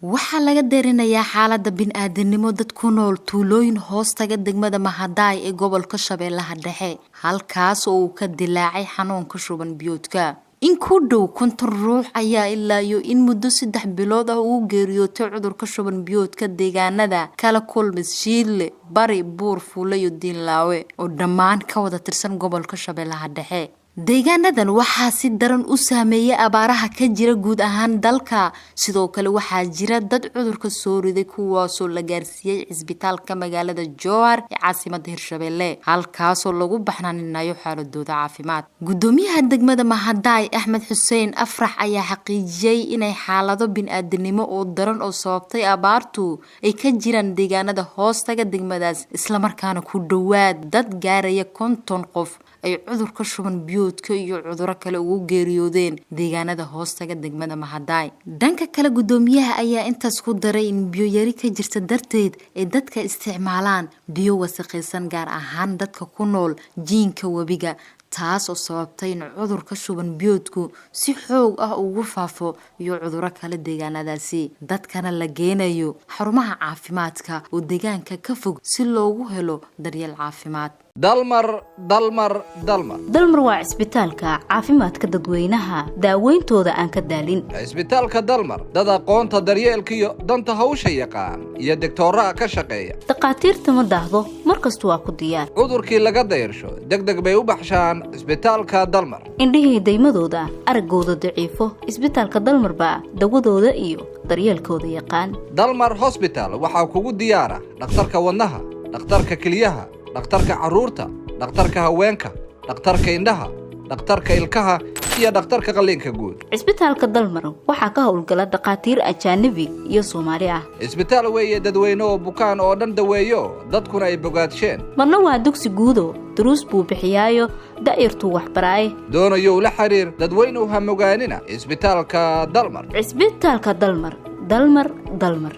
waxaa laga deerinayaa xaaladda bini'aadanimo dad ku nool tuulooyin hoostaga degmada Mahadaay ee gobolka Shabeellaha Dhexe halkaas oo uu ka dilaacay xanuunka shuban biyoodka in ku dhow 50 ruux ayaa ilaa iyo in muddo 3 bilood ah uu geeriyootay cudurka shuban biyoodka deegaanada kala kulmis Shiile Bari Buur Fuule iyo Diinlaawe oo dhammaan ka wada tirsan gobolka Shabeellaha Dhexe deegaanadan waxaa si daran u saameeyay abaaraha ka jira guud ahaan dalka sidoo kale waxaa jira dad cudurka soo riday kuwaas oo la gaarsiiyay isbitaalka magaalada Jowhar ee caasimadda Hirshabeelle halkaas oo lagu baxnaaninayo xaaladooda caafimaad gudoomiyaha degmada Mahadaay Axmed Xuseen Afrax ayaa xaqiijiyay inay xaalado bini'aadanimo oo daran oo sababtay abaartu ay ka jiraan deegaanada hoostaga degmadaas isla markaana ku dhawaad dad gaaraya 50 qof ay cudurka shuban biyoodka iyo cuduro kale ugu geeriyoodeen deegaanada hoostaga degmada Mahadaay dhanka kale gudoomiyaha ayaa intaas ku daray in biyo yari ka jirta darteed ay dadka isticmaalaan biyo wasakhaysan gaar ahaan dadka ku nool jiinka wabiga taas oo sababtay in cudurka shuban biyoodku si xoog ah ugu faafo iyo cuduro kale deegaanadaasi dadkana la geenayo xarumaha caafimaadka oo deegaanka ka fog si loogu helo daryeel caafimaad dalmar waa isbitaalka caafimaadka dadweynaha daaweyntooda aan ka daalin isbitaalka dalmar dad aqoonta daryeelka iyo danta hawsha yaqaan iyo doctorada ka shaqeeya dhaqaatiirta ma daahdo markasta waa ku diyaar cudurkii laga dayrsho degdeg bay u baxshaan isbitaalka dalmar indhihii daymadooda aragooda daciifo isbitaalka dalmar baa dawadooda iyo daryeelkooda yaqaan dalmar hospital waxaa kugu diyaara dhakhtarka wadnaha dhakhtarka keliyaha dhakhtarka caruurta dhakhtarka haweenka dhakhtarka indhaha dhakhtarka ilkaha iyo dhakhtarka qalliinka guud isbitaalka dalmar waxaa ka howlgala dhaqaatiir ajaanabi iyo Soomaali ah isbitaal weeye dadweyne oo bukaan oo dhan daweeyo dadkuna ay bogaadsheen marna waa dugsi guudo duruus buu bixiyaayo daa'irtu wax baraay doonayo la xiriir dadweynuhu ha mogaanina isbitaalka dalmar dalmar